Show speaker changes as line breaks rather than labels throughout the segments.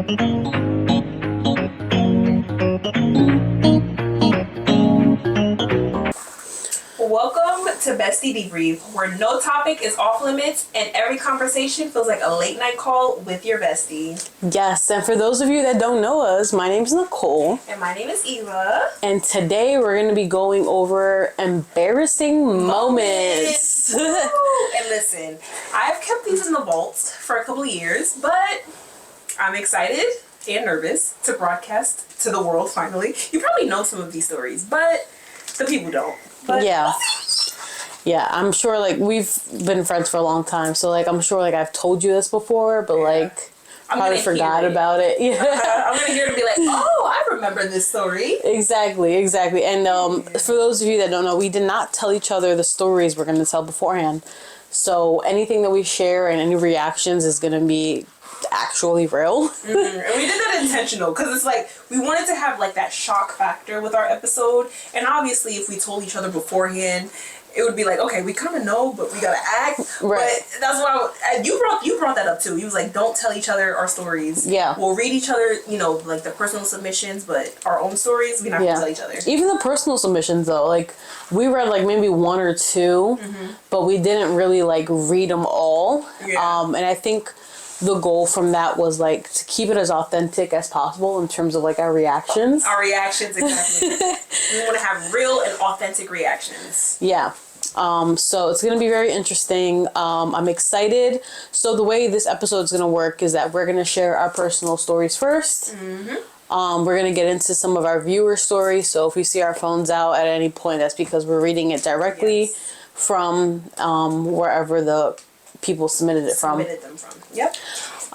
Welcome to BestieDebrief, where no topic is off limits and every conversation feels like a late night call with your bestie.
Yes, and for those of you that don't know us, my name's Nicole.
And my name is Eva.
And today we're going to be going over embarrassing moments.
And listen, I've kept these in the vault for a couple of years, but I'm excited and nervous to broadcast to the world finally. You probably know some of these stories, but the people don't. But
yeah, I'm sure, like, we've been friends for a long time, so, like, I'm sure, like, I've told you this before, but, like, probably forgot about it. Yeah.
I'm gonna hear it and be like, oh, I remember this story.
Exactly. And for those of you that don't know, we did not tell each other the stories we're going to tell beforehand. So anything that we share and any reactions is going to be actually real.
And we did that intentional because it's like we wanted to have like that shock factor with our episode, and obviously if we told each other beforehand it would be like, okay, we kind of know, but we gotta act. Right. But that's why you brought that up too. You was like, don't tell each other our stories.
Yeah.
We'll read each other, you know, like the personal submissions, but our own stories, we don't have to tell each other.
Even the personal submissions though, like we read like maybe one or two, but we didn't really like read them all. Yeah. And I think the goal from that was like to keep it as authentic as possible in terms of like our reactions.
Our reactions, exactly. We want to have real and authentic reactions.
Yeah. So it's going to be very interesting. I'm excited. So the way this episode is going to work is that we're going to share our personal stories first. We're going to get into some of our viewer stories. So if we see our phones out at any point, that's because we're reading it directly from wherever the people submitted them from. Yep.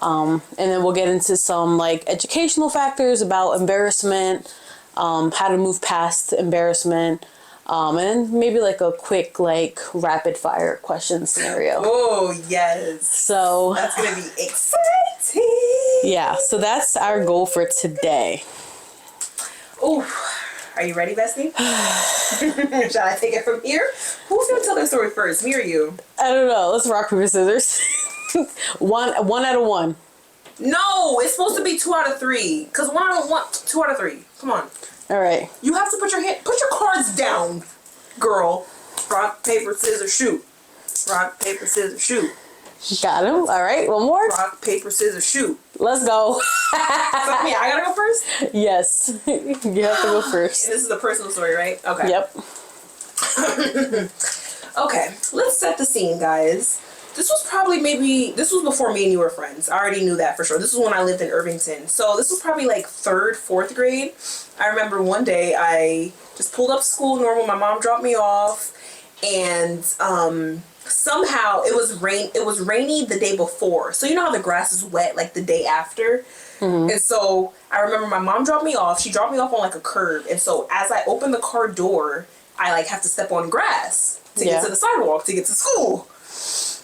And then we'll get into some like educational factors about embarrassment, how to move past embarrassment. And maybe like a quick, like, rapid fire question scenario.
Oh, yes.
So
that's going to be exciting.
Yeah, so that's our goal for today.
Oh, are you ready, bestie? Shall I take it from here? Who's going to tell their story first, me or you?
I don't know. Let's rock, paper, scissors. one out of one.
No, it's supposed to be 2 out of 3. Because 2 out of 3. Come on.
All right.
You have to put your cards down, girl. Rock, paper, scissors, shoot. Rock, paper, scissors, shoot.
Got him. All right. One more.
Rock, paper, scissors, shoot.
Let's go.
Fuck me. I gotta go first?
Yes. You have to go first.
And this is a personal story, right? Okay.
Yep.
Okay. Let's set the scene, guys. This was before me and you were friends. I already knew that for sure. This was when I lived in Irvington. So this was probably like 3rd, 4th grade. I remember one day I just pulled up to school normal. My mom dropped me off, and somehow it was rainy the day before. So you know how the grass is wet like the day after? And so I remember my mom dropped me off. She dropped me off on like a curb. And so as I opened the car door, I like have to step on grass to get to the sidewalk to get to school.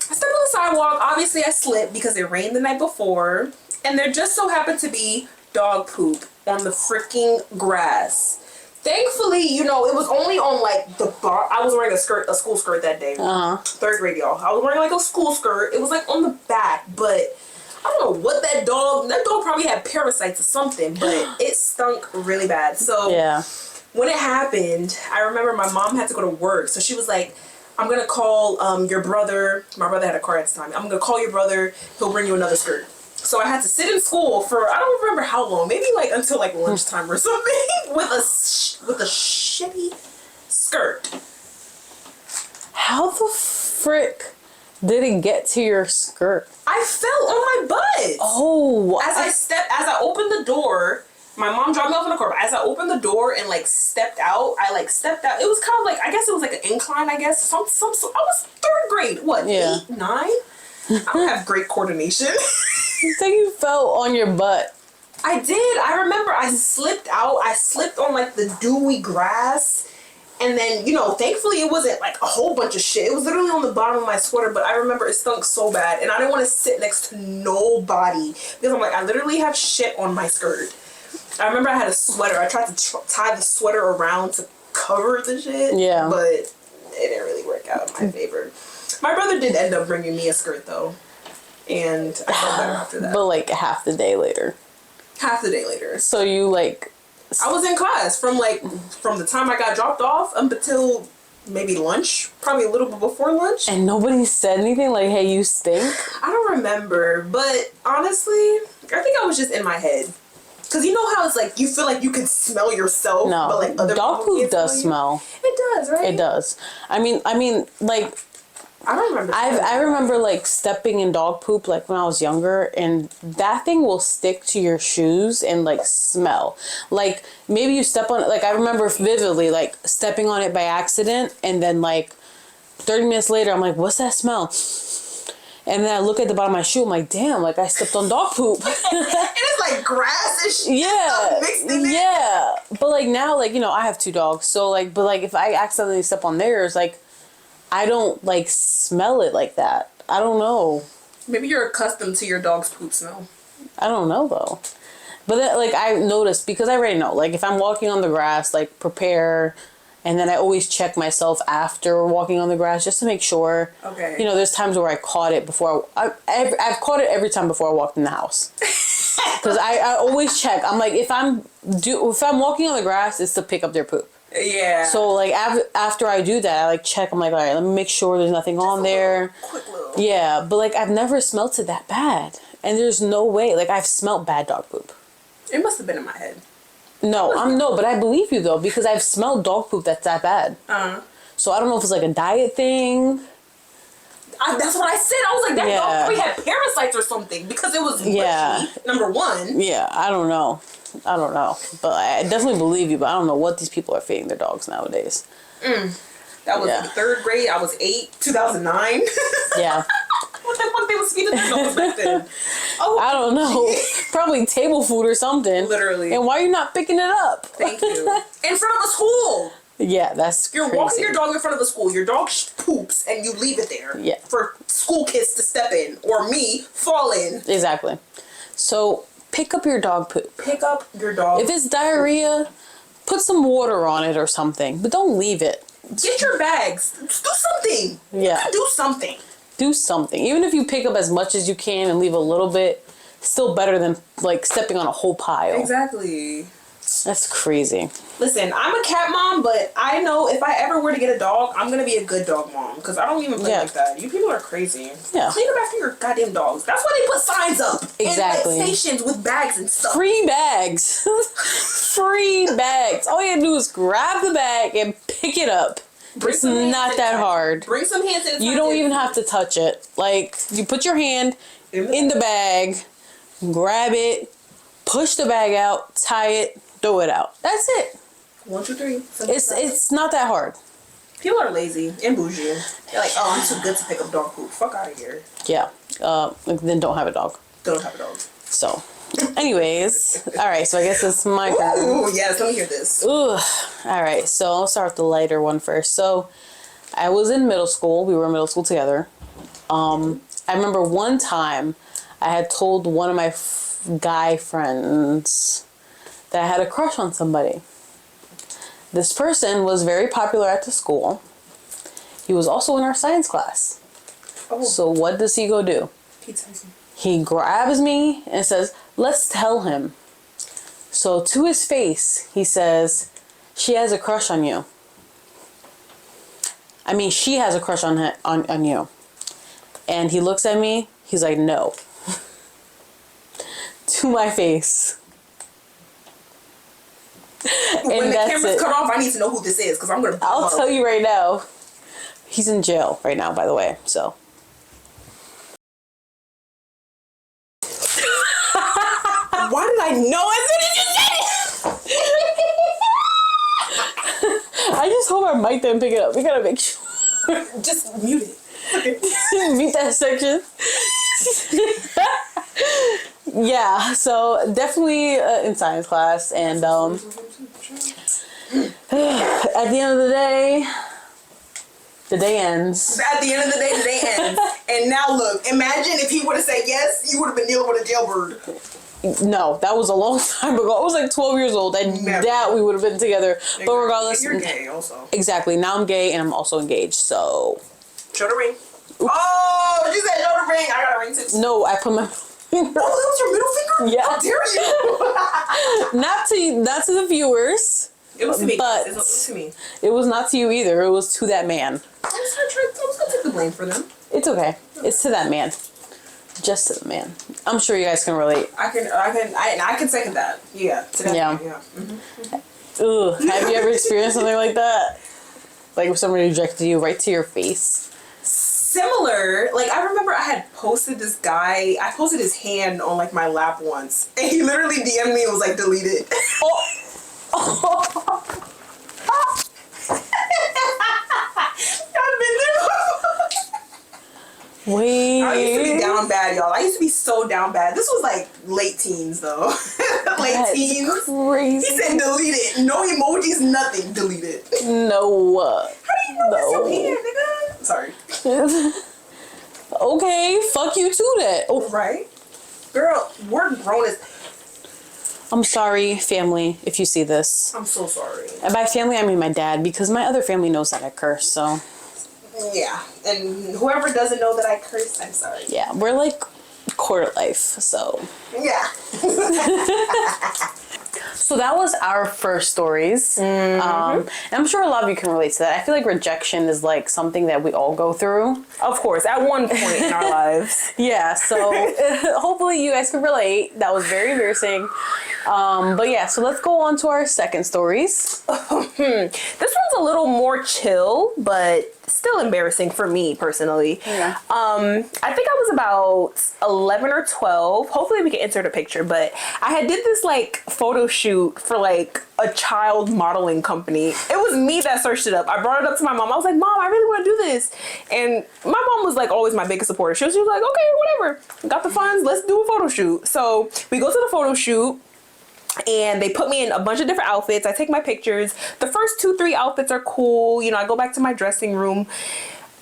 I stepped on the sidewalk. Obviously, I slipped because it rained the night before. And there just so happened to be dog poop on the freaking grass. Thankfully, you know, it was only on, like, the bar. I was wearing a school skirt that day. 3rd grade, y'all. I was wearing, like, a school skirt. It was, like, on the back. But I don't know what that dog probably had parasites or something. But it stunk really bad. So when it happened, I remember my mom had to go to work. So she was like, I'm going to call your brother. My brother had a car at the time. I'm going to call your brother. He'll bring you another skirt. So I had to sit in school for, I don't remember how long. Maybe like until like lunchtime or something. with a shitty skirt.
How the frick did it get to your skirt?
I fell on my butt.
Oh.
As I opened the door, my mom dropped me off in the car. But as I opened the door and like stepped out, It was kind of like, I guess it was like an incline, I guess. I was 3rd grade. What, 8, 9? I don't have great coordination.
You think you fell on your butt?
I did. I remember I slipped out. I slipped on like the dewy grass. And then, you know, thankfully it wasn't like a whole bunch of shit. It was literally on the bottom of my sweater. But I remember it stunk so bad. And I didn't want to sit next to nobody. Because I'm like, I literally have shit on my skirt. I remember I had a sweater. I tried to tie the sweater around to cover the shit. Yeah. But it didn't really work out in my favor. My brother did end up bringing me a skirt, though. And I felt better after that.
But like half the day later.
Half the day later.
So you like...
I was in class from the time I got dropped off up until maybe lunch. Probably a little bit before lunch.
And nobody said anything like, hey, you stink?
I don't remember. But honestly, I think I was just in my head. Because you know how it's like you feel like you can smell yourself,
No,
but like other
dog
people
poop
can't
does smell.
It does, right?
It does. I mean, like
I don't remember.
I remember like stepping in dog poop like when I was younger, and that thing will stick to your shoes and like smell. Like maybe you step on it. Like I remember vividly like stepping on it by accident, and then like 30 minutes later, I'm like, what's that smell? And then I look at the bottom of my shoe. I'm like, damn, like I stepped on dog poop.
And it's like grass and shit.
Yeah,
Mixed in there.
yeah. But like now, like, you know, I have 2 dogs, so like, but like if I accidentally step on theirs, like I don't like smell it like that. I don't know.
Maybe you're accustomed to your dog's poop smell.
I don't know though. But that, like I noticed, because I already know, like if I'm walking on the grass, like prepare. And then I always check myself after walking on the grass just to make sure. Okay. You know, there's times where I caught it before. I've caught it every time before I walked in the house. Because I always check. I'm like, if I'm walking on the grass, it's to pick up their poop.
Yeah.
So like after I do that, I like check. I'm like, all right, let me make sure there's nothing on there.
Quick little.
Yeah, but like I've never smelt it that bad, and there's no way. Like I've smelt bad dog poop.
It must have been in my head.
No, but I believe you though, because I've smelled dog poop that's that bad. So I don't know if it's like a diet thing.
That's what I said. I was like, that dog probably had parasites or something because it was mushy, number one.
Yeah, I don't know. But I definitely believe you, but I don't know what these people are feeding their dogs nowadays.
That was in 3rd grade. I was 8, 2009.
Yeah.
What the fuck they was feeding their dogs back then? Oh,
I don't know. Probably table food or something.
Literally.
And why are you not picking it up?
Thank you. In front of the school.
Yeah, that's
You're
crazy.
walking your dog in front of the school. Your dog poops and you leave it there.
Yeah.
For school kids to step in or me fall in.
Exactly. So pick up your dog poop.
Pick up your dog.
If it's diarrhea, put some water on it or something, but don't leave it.
Get your bags. Do something.
Yeah.
Do something.
Do something. Even if you pick up as much as you can and leave a little bit, still better than like stepping on a whole pile.
Exactly.
That's crazy.
Listen, I'm a cat mom, but I know if I ever were to get a dog, I'm going to be a good dog mom because I don't even play like that. You people are crazy.
Yeah.
Clean up after your goddamn dogs. That's why they put signs up.
Exactly.
And stations with bags and stuff.
Free bags. Free bags. All you gotta do is grab the bag and pick it up. It's not that hard.
Bring some hand sanitizer.
You don't even have to touch it. Like, you put your hand in the bag, grab it, push the bag out, tie it, throw it out. That's it.
1, 2, 3.
It's not that hard.
People are lazy and bougie. They're like, oh, I'm too good to pick up dog poop. Fuck out of here.
Yeah. Then don't have a dog.
Don't have a dog.
So, anyways. All right, so I guess it's my turn.
Oh, yes. Let me hear this.
Ooh. All right, so I'll start with the lighter one first. So, I was in middle school. We were in middle school together. I remember one time I had told one of my guy friends that I had a crush on somebody. This person was very popular at the school. He was also in our science class. Oh. So what does he go do? He grabs me and says, let's tell him. So to his face, he says, she has a crush on you. I mean, she has a crush on you. And he looks at me. He's like, no. To my face.
When the camera's cut off, I need to know who this is because I'm going to...
I'll tell you right now. He's in jail right now, by the way. So.
Why did I know as soon as you said it?
I just hope our mic didn't pick it up. We gotta make sure.
Just mute it.
Mute that section. Yeah, so definitely in science class, and at the end of the day ends.
At the end of the day ends. And now look, imagine if he would have said yes, you would have been dealing with a jailbird.
No, that was a long time ago. I was like 12 years old. I doubt we would have been together. But regardless.
You're gay also.
Exactly. Now I'm gay and I'm also engaged, so.
Show the ring. Oh, you said show the ring. I got a ring too.
No, I put my...
Oh, that was your middle finger?
Yeah.
How dare you?
Not to the viewers.
It was to me.
But
it was to me.
It was not to you either. It was to that man.
I was gonna take the blame for them.
It's okay. It's to that man. Just to the man. I'm sure you guys can relate.
I can second that. Yeah. To that
Yeah.
man, yeah. Mm-hmm.
Ugh. Have you ever experienced something like that? Like if somebody rejected you right to your face?
Similar, like I remember I had posted this guy. I posted his hand on like my lap once, and he literally DM'd me and was like, "Deleted."
Oh.
I've been there.
Wait.
I used to be down bad, y'all. I used to be so down bad. This was like late teens, though. Late teens.
Crazy.
He said delete it. No emojis, nothing. Delete it.
No.
How do you know it's your hand, nigga? Sorry.
Okay, fuck you too then. Oh.
Right? Girl, we're grown as...
I'm sorry, family, if you see this.
I'm so sorry.
And by family, I mean my dad, because my other family knows that I curse, so...
Yeah, and whoever doesn't know that I curse, I'm sorry.
Yeah, we're like quarter life, so...
Yeah.
So that was our first stories. And I'm sure a lot of you can relate to that. I feel like rejection is like something that we all go through.
Of course, at one point in our lives.
Yeah, so hopefully you guys can relate. That was very embarrassing. But yeah, so let's go on to our second stories.
This one's a little more chill, but still embarrassing for me personally.
Yeah.
I think I was about 11 or 12. Hopefully we can insert a picture, but I had did this like photo shoot for like a child modeling company. It was me that searched it up. I brought it up to my mom. I was like, Mom, I really want to do this. And my mom was like always my biggest supporter. She was like, okay, whatever. Got the funds. Let's do a photo shoot. So we go to the photo shoot. And they put me in a bunch of different outfits. I take my pictures. The first 2-3 outfits are cool. You know, I go back to my dressing room.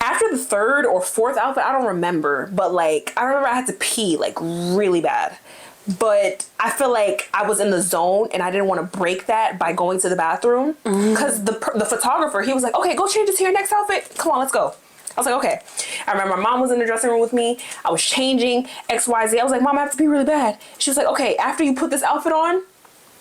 After the third or fourth outfit, I don't remember. But like, I remember I had to pee like really bad. But I feel like I was in the zone and I didn't want to break that by going to the bathroom. Because the photographer, he was like, okay, go change it to your next outfit. Come on, let's go. I was like, okay. I remember my mom was in the dressing room with me. I was changing XYZ. I was like, Mom, I have to pee really bad. She was like, okay, after you put this outfit on,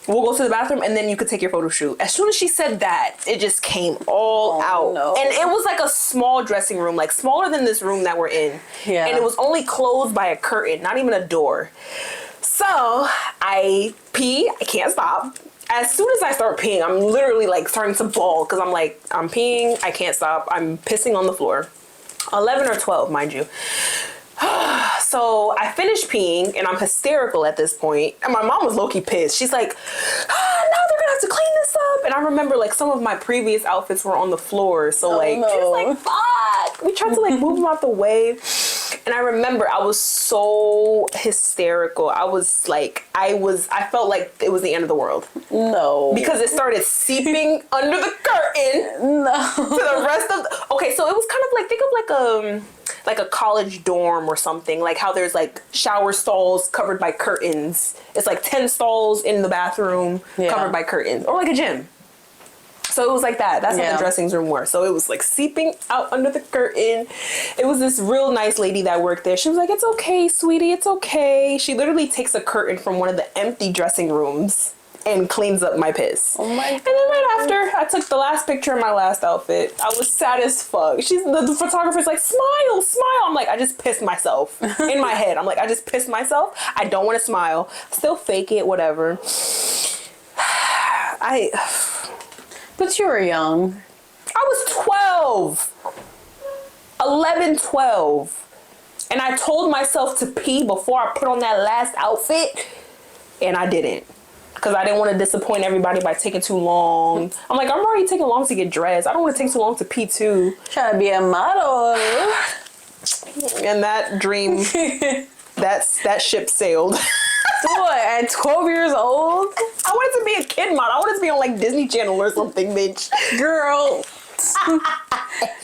we'll go to the bathroom and then you could take your photo shoot. As soon as she said that, it just came all out.
No.
And it was like a small dressing room, like smaller than this room that we're in.
Yeah.
And it was only closed by a curtain, not even a door. So I pee, I can't stop. As soon as I start peeing, I'm literally like starting to bawl because I'm like, I'm peeing, I can't stop. I'm pissing on the floor. 11 or 12, mind you. So I finished peeing and I'm hysterical at this point. And my mom was low-key pissed. She's like, now they're gonna have to clean this up. And I remember like some of my previous outfits were on the floor. So she was like, fuck. We tried to like move them out the way. And I remember I was so hysterical. I was like, I felt like it was the end of the world.
No.
Because it started seeping under the curtain.
No.
To the rest of okay, so it was kind of like, think of like a college dorm or something, like how there's like shower stalls covered by curtains. It's like 10 stalls in the bathroom covered by curtains, or like a gym. So it was like that. That's how the dressing room were. So it was like seeping out under the curtain. It was this real nice lady that worked there. She was like, it's okay, sweetie, it's okay. She literally takes a curtain from one of the empty dressing rooms and cleans up my piss.
Oh my God.
And then right after, I took the last picture of my last outfit. I was sad as fuck. The photographer's like, smile, smile. I'm like, I just pissed myself. In my head, I'm like, I just pissed myself. I don't want to smile. Still fake it, whatever.
But you were young.
I was 12. 11, 12. And I told myself to pee before I put on that last outfit. And I didn't. Because I didn't want to disappoint everybody by taking too long. I'm like, I'm already taking long to get dressed. I don't want to take too long to pee too.
Trying to be a model.
And that dream, that ship sailed.
What, at 12 years old?
I wanted to be a kid model. I wanted to be on like Disney Channel or something, bitch.
Girl.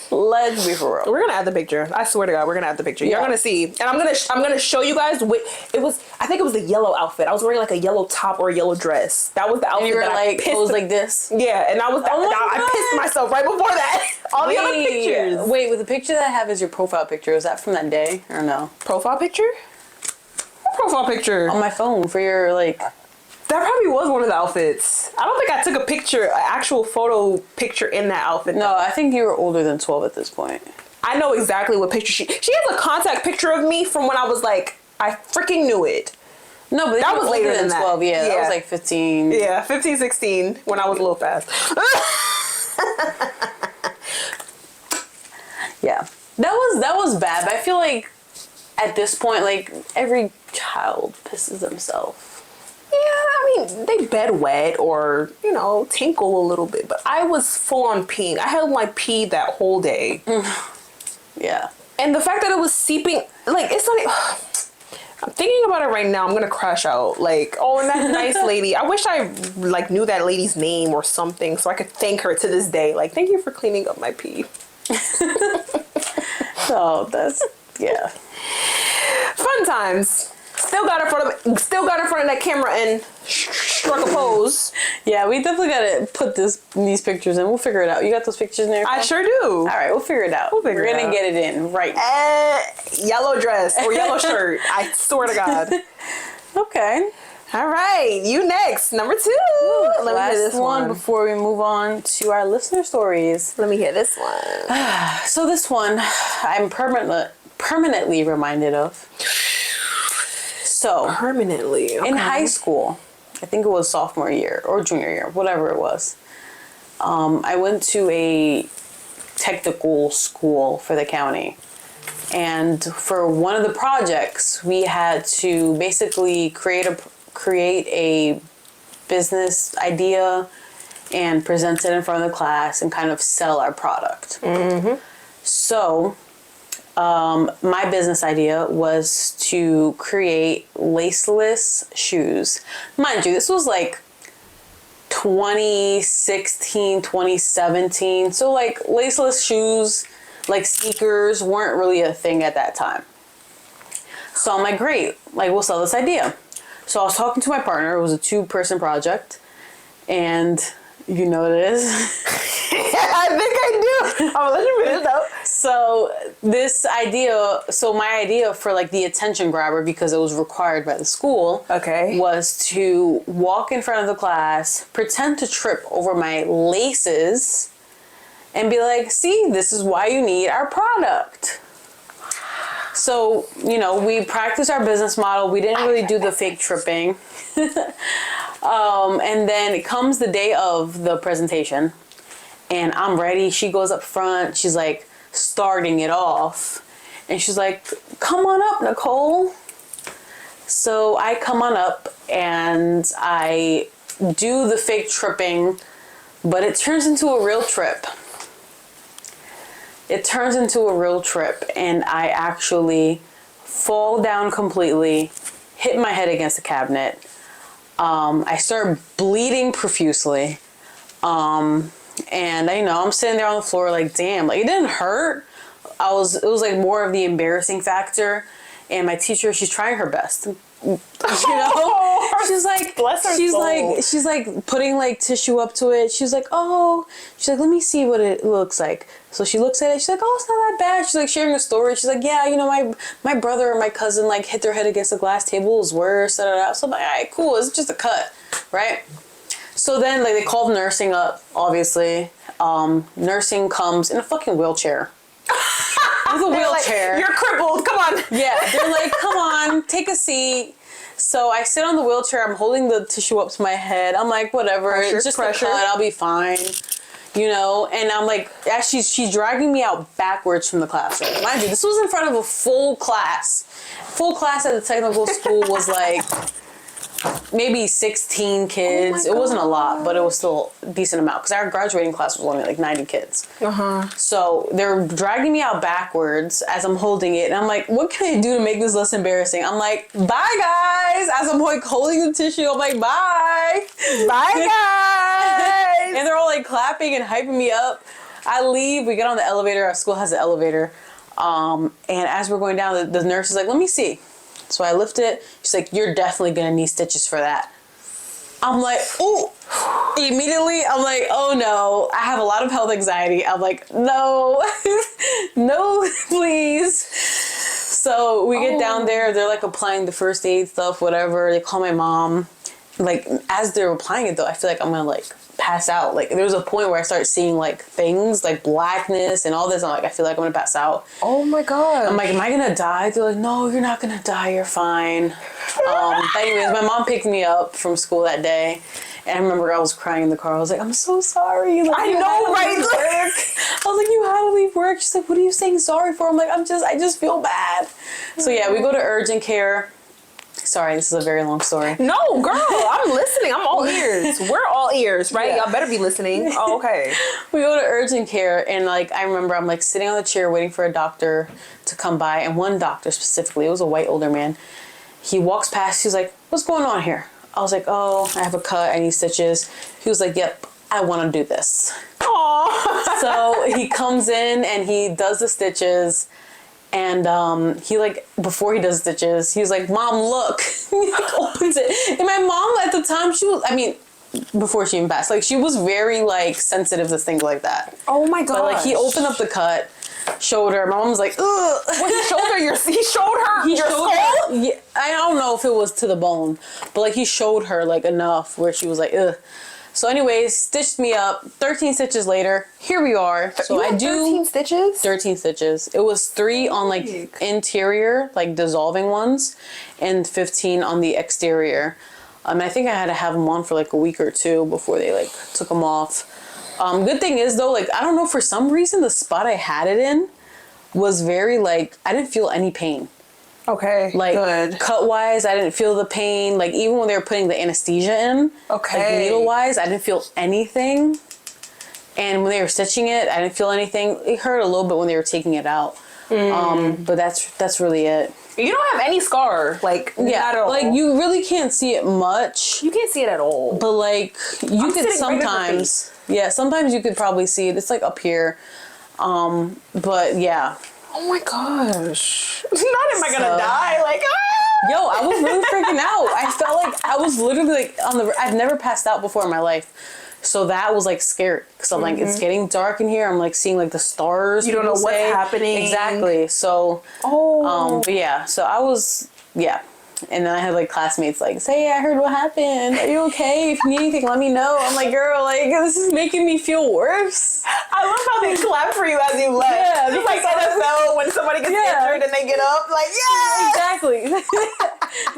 Let's be for real.
We're gonna add the picture. I swear to God, we're gonna add the picture. You're gonna see, and I'm gonna show you guys. I think it was the yellow outfit. I was wearing like a yellow top or a yellow dress. That was the outfit.
And you were
that
like posed like this.
Yeah, and that was I pissed myself right before that. All the other pictures.
Wait, with the picture that I have is your profile picture. Is that from that day or no?
Profile picture? What profile picture?
On my phone for your, like...
That probably was one of the outfits. I don't think I took a picture, an actual photo picture in that outfit.
No, I think you were older than 12 at this point.
I know exactly what picture she has a contact picture of me from when I was like, I freaking knew it.
No, but
that was later than
12. Yeah, that was like 15.
Yeah, 15, 16 when I was a little fast.
Yeah. That was bad, but I feel like at this point, like, every child pisses themselves.
Yeah, I mean, they bed wet or, you know, tinkle a little bit, but I was full on peeing. I had my pee that whole day.
Yeah.
And the fact that it was seeping, like, it's not... I'm thinking about it right now. I'm gonna crash out. Like, oh, and that nice lady. I wish I, like, knew that lady's name or something so I could thank her to this day. Like, thank you for cleaning up my pee.
So, that's... Yeah.
Fun times. Still got in front of that camera and struck a pose.
Yeah, we definitely gotta put these pictures in. We'll figure it out. You got those pictures in there?
I sure do.
All right, we'll figure it out. We're gonna get it in right
now. Yellow dress or yellow shirt. I swear to God.
Okay.
All right, you next. Number 2. Let me hear this one
before we move on to our listener stories.
Let me hear this one.
So this one, I'm permanently reminded of. So
permanently, okay.
In high school, I think it was sophomore year or junior year, whatever it was. I went to a technical school for the county. And for one of the projects, we had to basically create a business idea and present it in front of the class and kind of sell our product. Mm-hmm. So my business idea was to create laceless shoes. Mind you, this was like 2016, 2017. So like laceless shoes, like sneakers, weren't really a thing at that time. So I'm like, great, like we'll sell this idea. So I was talking to my partner. It was a 2-person project. And you know what it is?
I think I do. I'll let you finish though.
So my idea for like the attention grabber, because it was required by the school, was to walk in front of the class, pretend to trip over my laces, and be like, see, this is why you need our product. So, you know, we practiced our business model. We didn't really do the fake tripping. And then it comes the day of the presentation, and I'm ready. She goes up front. She's like starting it off, and she's like, come on up, Nicole. So I come on up and I do the fake tripping, but it turns into a real trip. And I actually fall down completely, hit my head against the cabinet. I start bleeding profusely. And I'm sitting there on the floor like, damn, like it didn't hurt. It was like more of the embarrassing factor. And my teacher, she's trying her best. You know, she's like, bless her soul. She's like putting like tissue up to it. She's like, let me see what it looks like. So she looks at it. She's like, oh, it's not that bad. She's like sharing a story. She's like, yeah, you know, my brother or my cousin like hit their head against a glass table. It was worse. So I'm like, all right, cool. It's just a cut, right? So then like they called nursing up, obviously. Nursing comes in a fucking wheelchair. With a wheelchair.
Like, you're crippled. Come on.
Yeah. They're like, come on, take a seat. So I sit on the wheelchair. I'm holding the tissue up to my head. I'm like, whatever. It's just a cut. I'll be fine. You know? And I'm like, as she's dragging me out backwards from the classroom. Mind you, this was in front of a full class. Full class at the technical school was like maybe 16 kids. It wasn't a lot, but it was still a decent amount because our graduating class was only like 90 kids. So they're dragging me out backwards as I'm holding it, and I'm like, what can I do to make this less embarrassing? I'm like, bye guys. As I'm like holding the tissue, I'm like, bye guys. And they're all like clapping and hyping me up. I leave. We get on the elevator. Our school has an elevator. And as we're going down, the nurse is like, let me see. So I lift it. She's like, you're definitely going to need stitches for that. I'm like, ooh. Immediately, I'm like, oh no. I have a lot of health anxiety. I'm like, no. No, please. So we get down there, they're like applying the first aid stuff, whatever. They call my mom. Like, as they're applying it though, I feel like I'm gonna like pass out. Like, there was a point where I started seeing like things like blackness and all this. I'm like, I feel like I'm gonna pass out.
Oh my god.
I'm like, am I gonna die? They're like, no, you're not gonna die. You're fine. Anyways, my mom picked me up from school that day. And I remember I was crying in the car. I was like, I'm so sorry. Like,
I know, right?
I was like, you had to leave work. She's like, what are you saying sorry for? I'm like, I just feel bad. So yeah, we go to urgent care. Sorry, this is a very long story.
No, girl, I'm listening. I'm all ears. We're all ears, right?
Yeah.
Y'all better be listening. Oh, okay.
We go to urgent care, and like I remember I'm like sitting on the chair waiting for a doctor to come by, and one doctor specifically, it was a white older man. He walks past, he's like, what's going on here? I was like, oh, I have a cut, I need stitches. He was like, yep, I want to do this.
Aww.
So he comes in and he does the stitches, and he like, before he does stitches, he was like, Mom, look. He like opens it. And my mom at the time, before she even passed, like she was very like sensitive to things like that.
Oh my god.
But like he opened up the cut, showed her. My mom was like, ugh.
What, he showed her your skull?
Yeah, I don't know if it was to the bone, but like he showed her like enough where she was like, ugh. So anyways, stitched me up. 13 stitches later, here we are. So I do
13 stitches?
13 stitches. It was 3 on like interior, like dissolving ones, and 15 on the exterior. I think I had to have them on for like a week or 2 before they like took them off. Good thing is though, like I don't know, for some reason the spot I had it in was very like, I didn't feel any pain.
Okay,
like
good.
Cut wise, I didn't feel the pain. Like even when they were putting the anesthesia in,
okay,
like needle wise, I didn't feel anything. And when they were stitching it, I didn't feel anything. It hurt a little bit when they were taking it out. But that's really it.
You don't have any scar, like not at all.
Like you really can't see it much.
You can't see it at all.
But like you could sometimes, sometimes you could probably see it. It's like up here. But yeah.
Oh my gosh. Not am I gonna die? Like, ah!
Yo, I was really freaking out. I felt like I was literally like I've never passed out before in my life. So that was like scary. Because I'm like, it's getting dark in here. I'm like seeing like the stars.
You don't know what's happening.
Exactly. So, but yeah, so I was, And then I had like classmates like, say, I heard what happened. Are you okay? If you need anything, let me know. I'm like, girl, like this is making me feel worse.
I love how they clap for you as you left.
Yeah,
just like NFL when somebody gets injured and they get up, like, yeah.
Exactly.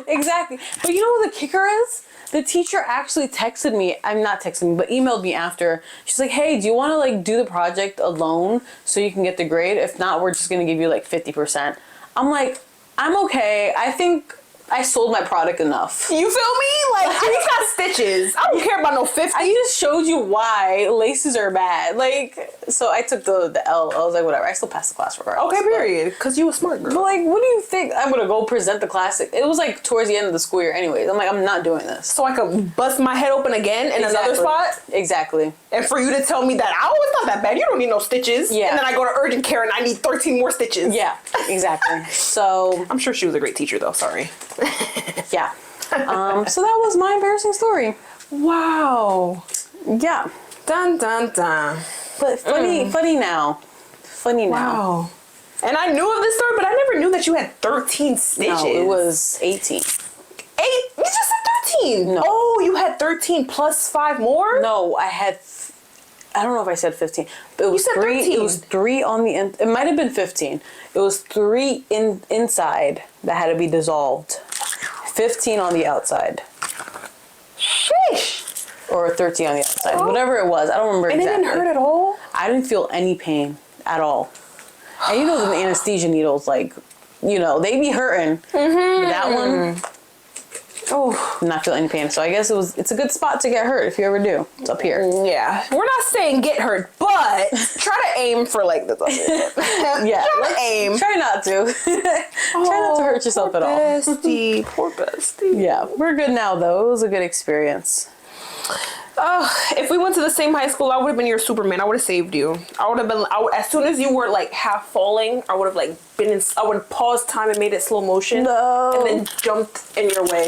Exactly. But you know what the kicker is? The teacher actually texted me. I'm not texting me, but emailed me after. She's like, hey, do you want to like do the project alone so you can get the grade? If not, we're just going to give you like 50%. I'm like, I'm okay. I think I sold my product enough.
You feel me? Like, I just got stitches. I don't care about no 50.
I just showed you why laces are bad. Like, so I took the L. I was like, whatever. I still passed the class regardless.
Okay, period. Because you a smart girl.
But like, what do you think? I'm going to go present the class. It was like towards the end of the school year anyways. I'm like, I'm not doing this.
So I could bust my head open again in another spot?
Exactly.
And for you to tell me that, oh, it's not that bad. You don't need no stitches.
Yeah.
And then I go to urgent care and I need 13 more stitches.
Yeah, exactly. So
I'm sure she was a great teacher though. Sorry.
Yeah. So that was my embarrassing story.
Wow.
Yeah.
Dun dun dun.
But funny now. Funny now.
Wow. And I knew of this story, but I never knew that you had 13 stitches.
No, it was 18.
8? You just said 13.
No.
Oh, you had 13 plus 5 more?
No, I had. I don't know if I said 15, but it was 3.
13.
It was 3 on the end. It might have been 15. It was 3 inside that had to be dissolved. 15 on the outside.
Sheesh.
Or 13 on the outside. Oh. Whatever it was. I don't remember exactly.
And it didn't hurt at all?
I didn't feel any pain at all. And you know the anesthesia needles, like, you know, they be hurting. Mm-hmm. But that one, not feeling any pain. So I guess it's a good spot to get hurt if you ever do. It's up here.
Yeah. We're not saying get hurt, but try to aim for like this.
Yeah.
Try to aim.
Try not to. Try not to hurt yourself at all.
Bestie. Poor bestie.
Yeah. We're good now though. It was a good experience.
If we went to the same high school, I would have been your Superman. I would have saved you. I would have been, as soon as you were like half falling, I would have like I would have paused time and made it slow motion.
No.
And then jumped in your way.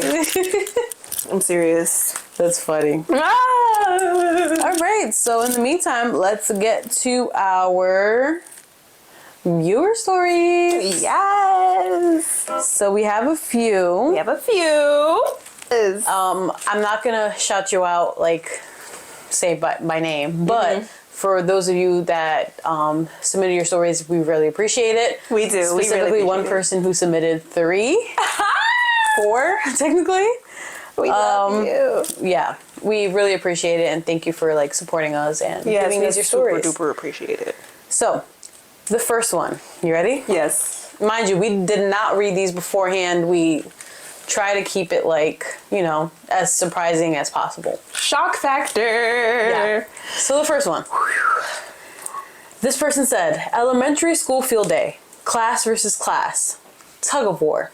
I'm serious.
That's funny. All right. So in the meantime, let's get to our viewer stories.
Yes.
So we have a few. I'm not gonna shout you out, like, say by name, but for those of you that submitted your stories, we really appreciate it.
We do.
Specifically, one person who submitted 3, 4, technically.
We love you.
Yeah, we really appreciate it, and thank you for like supporting us and giving us your stories.
Super duper appreciate it.
So, the first one. You ready?
Yes.
Mind you, we did not read these beforehand. We try to keep it like, you know, as surprising as possible.
Shock factor.
Yeah. So the first one. This person said, elementary school field day, class versus class, tug of war.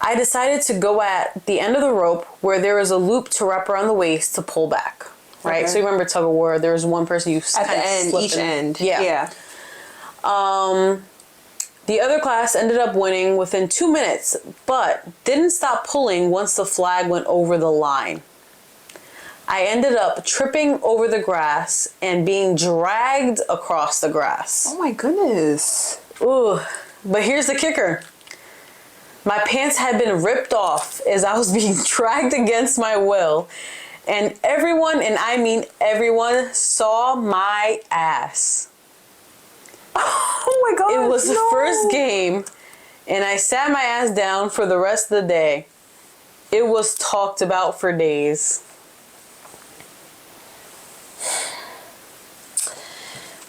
I decided to go at the end of the rope where there was a loop to wrap around the waist to pull back. Right?
Okay.
So you remember tug of war, there was one person you
At the end, each end.
Yeah. The other class ended up winning within 2 minutes, but didn't stop pulling once the flag went over the line. I ended up tripping over the grass and being dragged across the grass.
Oh my goodness.
Ooh, but here's the kicker. My pants had been ripped off as I was being dragged against my will, and everyone, and I mean everyone, saw my ass.
Oh my god.
It was the first game, and I sat my ass down for the rest of the day. It was talked about for days.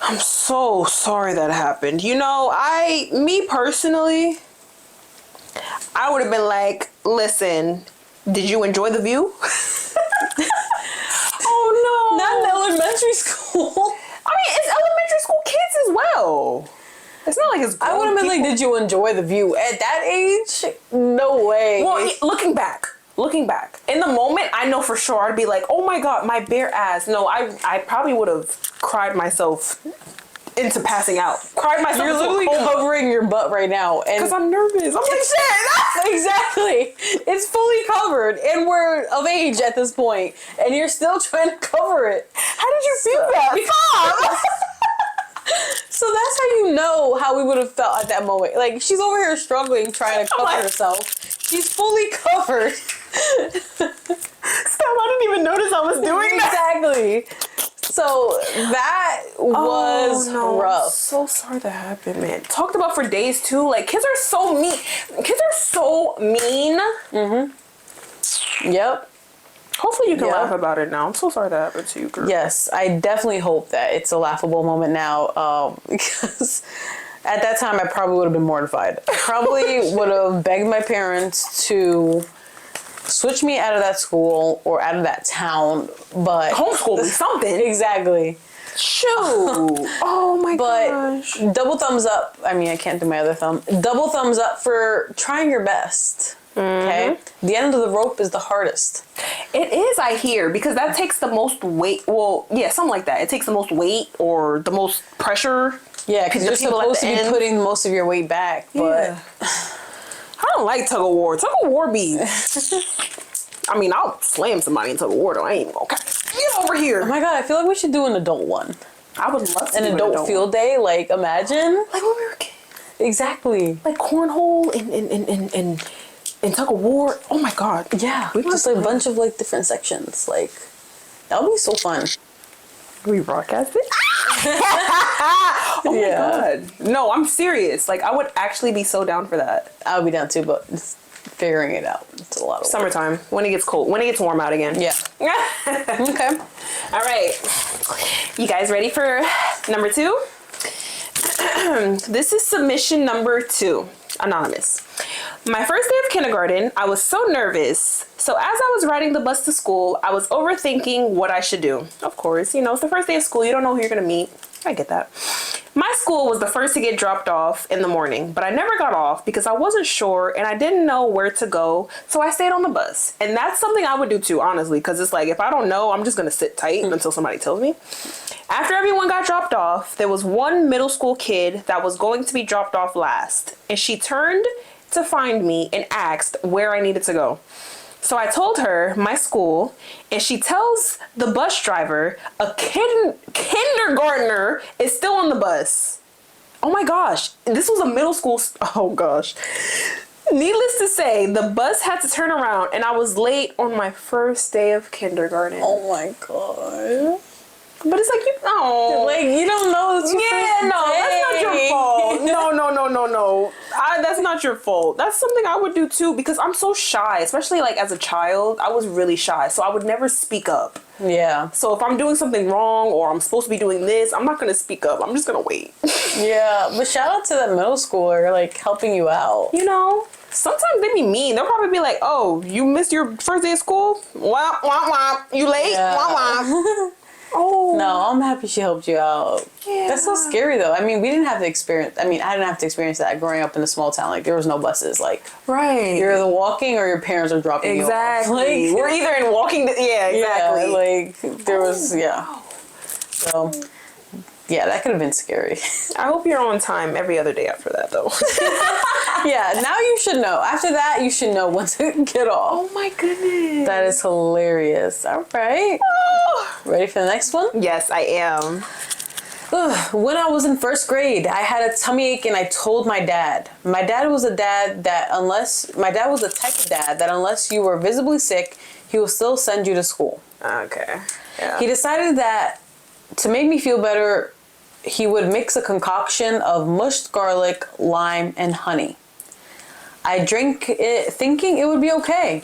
I'm so sorry that happened. You know, me personally, I would have been like, listen, did you enjoy the view? Oh no.
Not in elementary school.
I mean, it's elementary school kids as well. It's not like it's
I would have been like, did you enjoy the view? At that age? No way.
Well, looking back, in the moment, I know for sure I'd be like, oh my god, my bare ass. No, I probably would have cried myself into passing out. Cried myself
You're
into
literally
a coma.
covering your butt right now.
Because I'm nervous. I'm like, shit.
Exactly. It's fully covered, and we're of age at this point, and you're still trying to cover it.
How did you feel that?
So that's how you know how we would have felt at that moment. Like, she's over here struggling, trying to cover herself. She's fully covered.
Stop, I didn't even notice I was doing that.
Exactly. So that was rough.
I'm so sorry that happened, man. Talked about for days too. Like, kids are so mean. Mm-hmm.
Yep.
Hopefully you can laugh about it now. I'm so sorry that happened to you, girl.
Yes, I definitely hope that it's a laughable moment now, because at that time I probably would have been mortified. I probably would have begged my parents to switch me out of that school or out of that town, but
homeschool me, something.
Exactly.
Shoot. Oh my gosh.
But double thumbs up. I mean, I can't do my other thumb. Double thumbs up for trying your best. Okay? The end of the rope is the hardest.
It is, I hear, because that takes the most weight. Well, yeah, something like that. It takes the most weight or the most pressure.
Yeah, because you're supposed to be putting most of your weight back, but
I don't like tug of war. Tug of war be... I mean, I'll slam somebody in tug of war, though. I ain't even gonna... Get over here.
Oh my god, I feel like we should do an adult one.
I would love to
an adult field day. Like, imagine.
Like when we were kids.
Exactly.
Like cornhole and tug of war. Oh my god.
Yeah. We just like a bunch of like different sections. Like, that would be so fun.
We broadcast it? Oh my god. No, I'm serious. Like, I would actually be so down for that.
I would be down too, but just figuring it out. It's a lot of
summertime. When it gets cold. When it gets warm out again.
Yeah. Okay.
All right. You guys ready for number 2? This is submission number 2. Anonymous. My first day of kindergarten, I was so nervous. So as I was riding the bus to school, I was overthinking what I should do. Of course, you know, it's the first day of school. You don't know who you're going to meet. I get that. My school was the first to get dropped off in the morning, but I never got off because I wasn't sure and I didn't know where to go. So I stayed on the bus. And that's something I would do too, honestly, because it's like, if I don't know, I'm just going to sit tight until somebody tells me. After everyone got dropped off, there was one middle school kid that was going to be dropped off last. And she turned to find me and asked where I needed to go. So I told her my school, and she tells the bus driver a kindergartner is still on the bus. Oh my gosh. This was a middle school. Oh gosh. Needless to say, the bus had to turn around and I was late on my first day of kindergarten.
Oh my god.
But it's like, you know.
Like, you don't know it's your first
no,
day.
that's not your fault. No. That's not your fault. That's something I would do too because I'm so shy, especially like as a child. I was really shy, so I would never speak up.
Yeah.
So if I'm doing something wrong or I'm supposed to be doing this, I'm not going to speak up. I'm just going to wait.
Yeah, but shout out to that middle schooler, like, helping you out.
You know, sometimes they be mean. They'll probably be like, oh, you missed your first day of school? Wah, wah, wah. You late?
Yeah.
Wah, wah. Oh.
No, I'm happy she helped you out.
Yeah.
That's so scary, though. I mean, I didn't have to experience that growing up in a small town. Like, there was no buses. Like,
Right.
you're either walking or your parents are dropping you off.
Exactly.
Like,
We're either in walking. Yeah, exactly.
Yeah, like, there was, yeah. So, yeah, that could have been scary.
I hope you're on time every other day after that, though.
Yeah, now you should know. After that, you should know when to get off.
Oh my goodness.
That is hilarious. All right. Ready for the next one?
Yes, I am.
When I was in first grade, I had a tummy ache and I told my dad. My dad was the type of dad that unless you were visibly sick, he will still send you to school.
Okay. Yeah.
He decided that to make me feel better, he would mix a concoction of mushed garlic, lime, and honey. I drank it thinking it would be okay.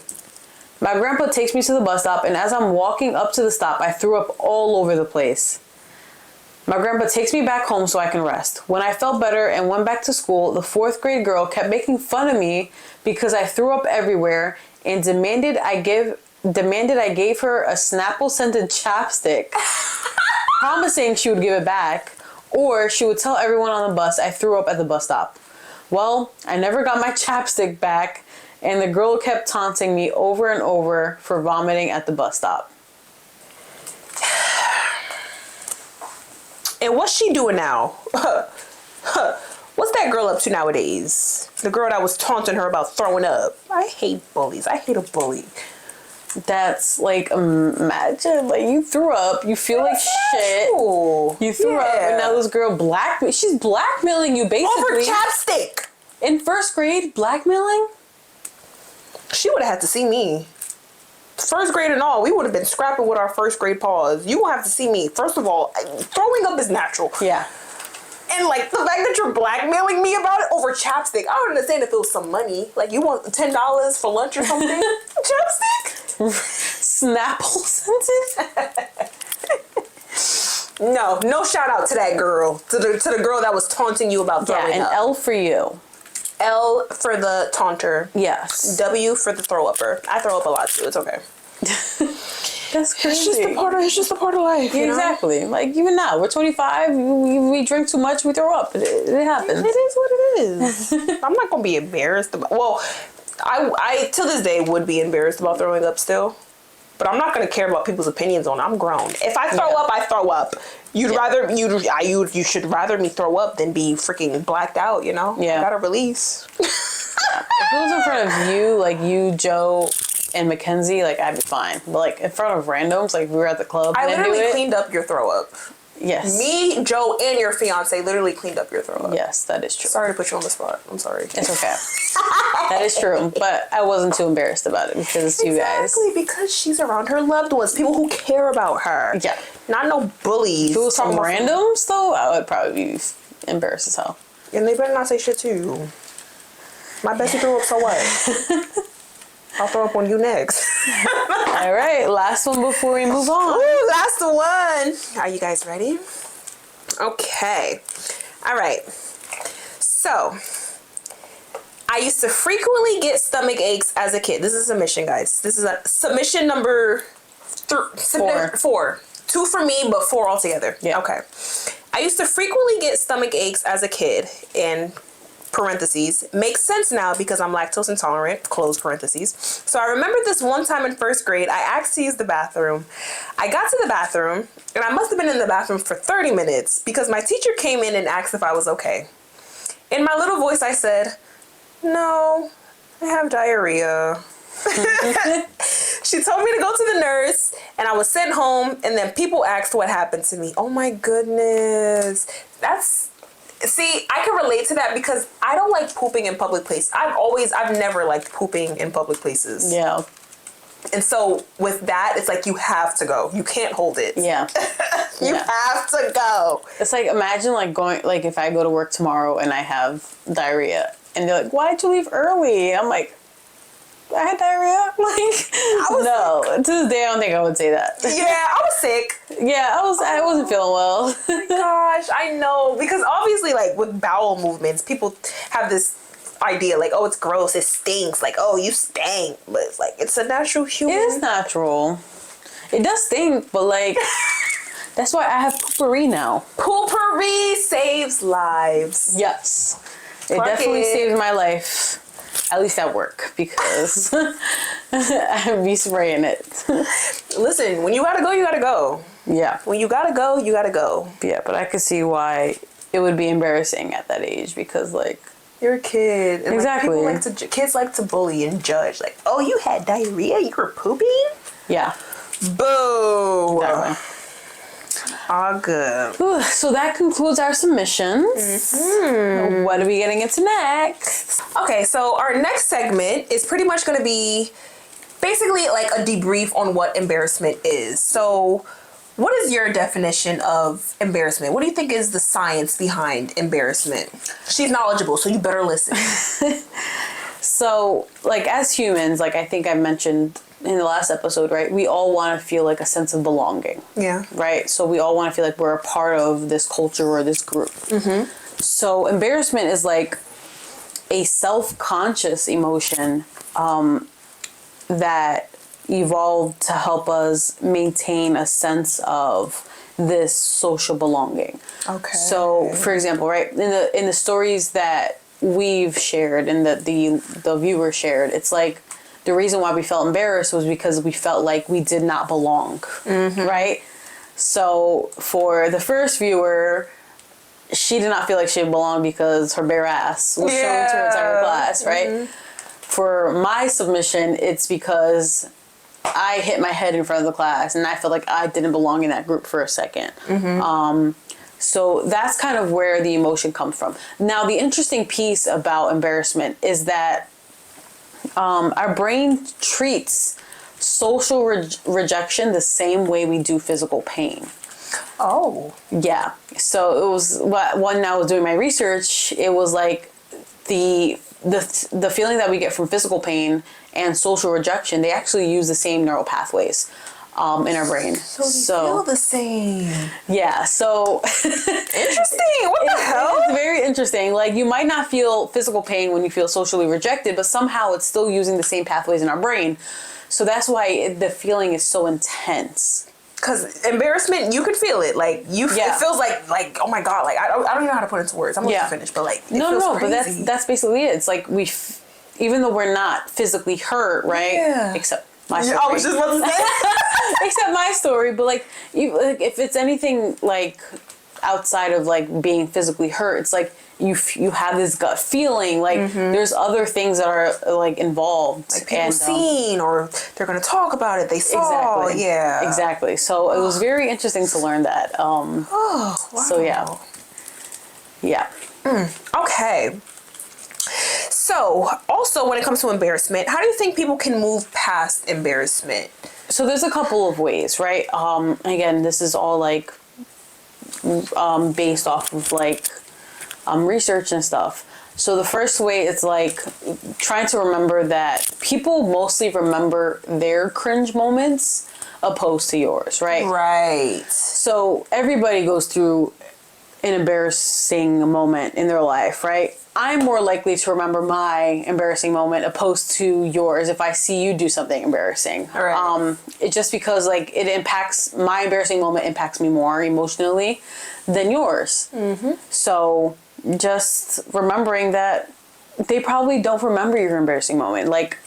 My grandpa takes me to the bus stop, and as I'm walking up to the stop, I threw up all over the place. My grandpa takes me back home so I can rest. When I felt better and went back to school, the 4th grade girl kept making fun of me because I threw up everywhere and demanded I gave her a Snapple-scented chapstick, promising she would give it back, or she would tell everyone on the bus I threw up at the bus stop. Well, I never got my chapstick back, and the girl kept taunting me over and over for vomiting at the bus stop.
And what's she doing now? What's that girl up to nowadays? The girl that was taunting her about throwing up. I hate bullies. I hate a bully.
That's like, imagine, like, you threw up, you feel like shit. You threw up, and now this girl she's blackmailing you basically.
Over chapstick.
In first grade, blackmailing?
She would have had to see me. First grade and all, we would have been scrapping with our first grade paws. You won't have to see me. First of all, throwing up is natural.
Yeah.
And like the fact that you're blackmailing me about it over chapstick, I would understand if it was some money. Like you want $10 for lunch or something. Chapstick?
Snapple scented?
No shout out to that girl. To the girl that was taunting you about throwing up.
Yeah, an L for you.
L for the taunter.
Yes.
W for the throw upper. I throw up a lot too. It's okay.
That's crazy.
It's just a part of life.
Yeah,
you know?
Like even now, we're 25. We drink too much. We throw up. It happens.
It is what it is. I'm not gonna be embarrassed about. Well, I till this day would be embarrassed about throwing up still, but I'm not gonna care about people's opinions on it. I'm grown. If I throw up, I throw up. You should rather me throw up than be freaking blacked out. You know.
Yeah.
I gotta release.
If it was in front of you, like you, Joe, and Mackenzie, like I'd be fine. But like in front of randoms, like we were at the club.
I literally cleaned up your throw up.
Yes.
Me, Joe, and your fiance literally cleaned up your throw up.
Yes, that is true.
Sorry to put you on the spot. I'm sorry.
It's okay. That is true. But I wasn't too embarrassed about it because it's you guys.
Exactly, because she's around her loved ones, people who care about her.
Yeah.
Not no bullies.
If it was some randoms, though, I would probably be embarrassed as hell.
And they better not say shit to you. My bestie threw up, so what? I'll throw up on you next.
All right, last one before we move on.
Ooh, last one. Are you guys ready? Okay. All right. So, I used to frequently get stomach aches as a kid. This is a submission, guys. This is a submission number 4. 2 for me, but 4 altogether.
Yeah.
Okay. I used to frequently get stomach aches as a kid, in parentheses. Makes sense now because I'm lactose intolerant, close parentheses. So I remember this one time in first grade, I asked to use the bathroom. I got to the bathroom, and I must have been in the bathroom for 30 minutes because my teacher came in and asked if I was okay. In my little voice, I said, "No, I have diarrhea." She told me to go to the nurse, and I was sent home, and then people asked what happened to me. Oh my goodness. See, I can relate to that because I don't like pooping in public places. I've never liked pooping in public places.
Yeah.
And so with that, it's like you have to go. You can't hold it.
Yeah.
You have to go.
It's like, imagine like going, like if I go to work tomorrow and I have diarrhea and they're like, why'd you leave early? I'm like, I had diarrhea. Like, to this day, I don't think I would say that.
Yeah, I was sick.
Yeah, I wasn't feeling well.
Oh my gosh, I know. Because obviously, like, with bowel movements, people have this idea, like, oh, it's gross, it stinks. Like, oh, you stink. But it's like, it's a natural human.
It is natural. It does stink, but like, that's why I have poopery now.
Poopery saves lives.
Yes. It definitely saves my life. At least at work, because I'd be spraying it.
Listen, when you gotta go, you gotta go.
Yeah.
When you gotta go, you gotta go.
Yeah, but I could see why it would be embarrassing at that age, because like,
you're a kid. And
exactly.
Like, kids like to bully and judge. Like, oh, you had diarrhea? You were pooping?
Yeah.
Boo.
Exactly.
All good.
So that concludes our submissions. Mm-hmm. What are we getting into next?
Okay, so our next segment is pretty much going to be basically like a debrief on what embarrassment is. So what is your definition of embarrassment? What do you think is the science behind embarrassment? She's knowledgeable, so you better listen.
So, like, as humans, like I think I mentioned in the last episode, right? We all want to feel like a sense of belonging.
Yeah.
Right? So we all want to feel like we're a part of this culture or this group. Mm-hmm. So embarrassment is like a self-conscious emotion that evolved to help us maintain a sense of this social belonging.
Okay.
So, for example, right, in the stories that we've shared and that the viewer shared, it's like the reason why we felt embarrassed was because we felt like we did not belong, right? So for the first viewer, she did not feel like she belonged because her bare ass was shown to her entire class, right? For my submission, it's because I hit my head in front of the class and I felt like I didn't belong in that group for a second. So that's kind of where the emotion comes from. Now, the interesting piece about embarrassment is that our brain treats social rejection the same way we do physical pain.
Oh.
Yeah. So it was when I was doing my research, it was like the feeling that we get from physical pain and social rejection, they actually use the same neural pathways in our brain.
So they feel the same.
Yeah. So
interesting. What the hell?
It's very interesting. Like, you might not feel physical pain when you feel socially rejected, but somehow it's still using the same pathways in our brain. So that's why the feeling is so intense.
Because embarrassment, you could feel it. Like, it feels like, oh my God, like, I don't even know how to put it into words. I'm going to finish, but like, it feels crazy.
But that's basically it. It's like even though we're not physically hurt, right? Yeah. Except my story. I was just about to say. Except my story, but like, if it's anything like outside of like being physically hurt, it's like you have this gut feeling like there's other things that are like involved,
like people seen or they're gonna talk about it. They saw,
exactly. So it was very interesting to learn that.
Wow.
So yeah.
Okay. So, also when it comes to embarrassment, how do you think people can move past embarrassment?
So there's a couple of ways, right? Again, this is all like based off of like research and stuff. So the first way is like trying to remember that people mostly remember their cringe moments opposed to yours, right?
Right.
So everybody goes through an embarrassing moment in their life, right? I'm more likely to remember my embarrassing moment opposed to yours if I see you do something embarrassing.
Right.
It just because like my embarrassing moment impacts me more emotionally than yours. So just remembering that they probably don't remember your embarrassing moment. Like,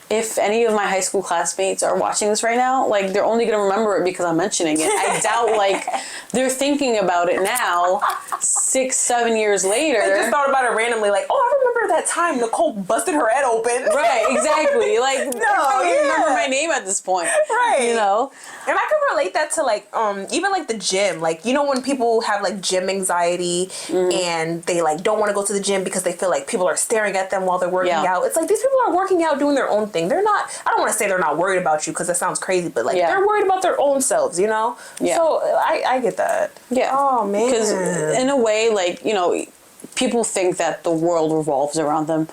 if any of my high school classmates are watching this right now, like, they're only going to remember it because I'm mentioning it. I doubt, like, they're thinking about it now, 6-7 years later.
They just thought about it randomly, like, oh, I remember that time Nicole busted her head open.
Right, exactly. Like, they probably remember my name at this point.
Right.
You know?
And I can relate that to like even like the gym. Like, you know when people have like gym anxiety and they like don't want to go to the gym because they feel like people are staring at them while they're working out. It's like these people are working out doing their own thing. They're not, I don't want to say they're not worried about you because that sounds crazy, but like they're worried about their own selves, you know?
Yeah.
So I get that.
Yeah.
Oh man.
Because in a way, like, you know, people think that the world revolves around them.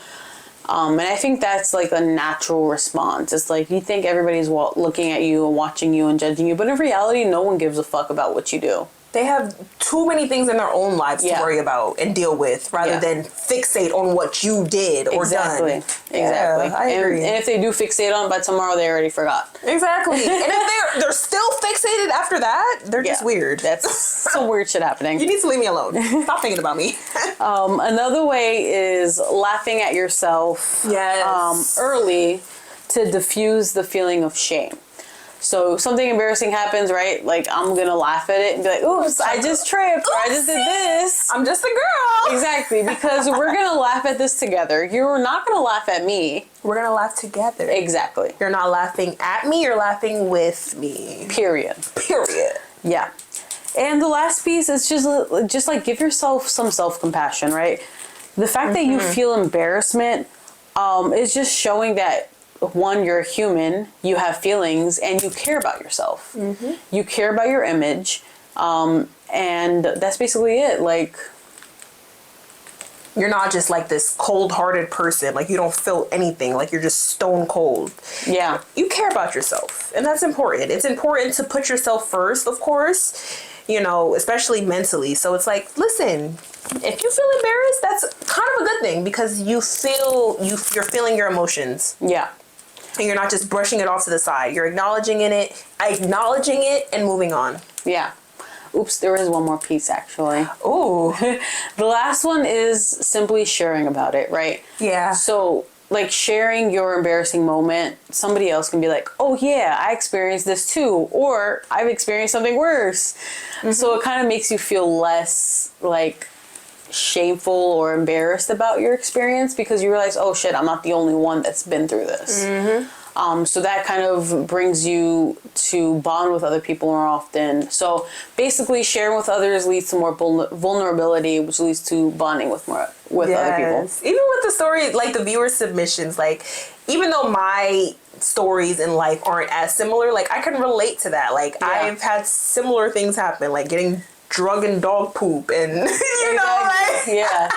And I think that's like a natural response. It's like you think everybody's looking at you and watching you and judging you, but in reality, no one gives a fuck about what you do.
They have too many things in their own lives to worry about and deal with rather than fixate on what you did or done.
Exactly.
Yeah, I agree.
And if they do fixate on it, by tomorrow they already forgot.
Exactly. And if they're still fixated after that, they're just weird.
That's some weird shit happening.
You need to leave me alone. Stop thinking about me.
Another way is laughing at yourself early to diffuse the feeling of shame. So something embarrassing happens, right? Like, I'm going to laugh at it and be like, oops, I just tripped, or I just did this.
I'm just a girl.
Exactly, because we're going to laugh at this together. You're not going to laugh at me.
We're going to laugh together.
Exactly.
You're not laughing at me, you're laughing with me.
Period. Yeah. And the last piece is just like give yourself some self-compassion, right? The fact that you feel embarrassment is just showing that, one, you're a human, you have feelings, and you care about yourself. You care about your image, and that's basically it. Like,
you're not just like this cold-hearted person. Like, you don't feel anything. Like, you're just stone cold.
Yeah.
You care about yourself, and that's important. It's important to put yourself first, of course, you know, especially mentally. So it's like, listen, if you feel embarrassed, that's kind of a good thing because you're feeling your emotions.
Yeah.
And you're not just brushing it off to the side. You're acknowledging it and moving on.
Yeah. Oops, there is one more piece actually.
Ooh.
The last one is simply sharing about it, right?
Yeah.
So, like, sharing your embarrassing moment, somebody else can be like, oh yeah, I experienced this too, or I've experienced something worse. So it kind of makes you feel less like shameful or embarrassed about your experience because you realize, oh shit, I'm not the only one that's been through this. So that kind of brings you to bond with other people more often. So basically sharing with others leads to more vulnerability, which leads to bonding with other people.
Even with the story, like the viewer submissions, like even though my stories in life aren't as similar, like I can relate to that. Like I've had similar things happen, like getting drug and dog poop and you know, like
yeah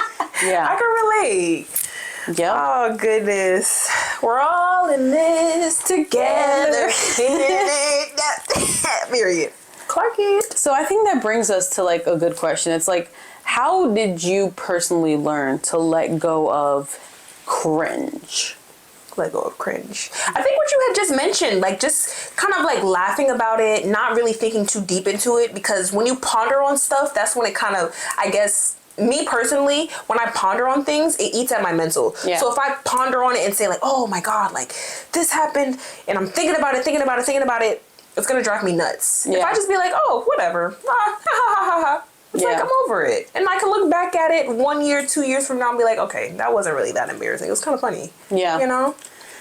I can relate.
Yeah.
Oh goodness, we're all in this together. Period. Clark it.
So I think that brings us to like a good question. It's like, how did you personally learn to let go of cringe?
Let go of cringe. I think what you had just mentioned, like just kind of like laughing about it, not really thinking too deep into it, because when you ponder on stuff, that's when it kind of, I guess, me personally, when I ponder on things, it eats at my mental.
Yeah.
So if I ponder on it and say like, oh my God, like this happened and I'm thinking about it, it's going to drive me nuts.
Yeah.
If I just be like, oh, whatever. It's like, I'm over it. And I can look back at it 1 year, 2 years from now and be like, okay, that wasn't really that embarrassing. It was kind of funny.
Yeah.
You know?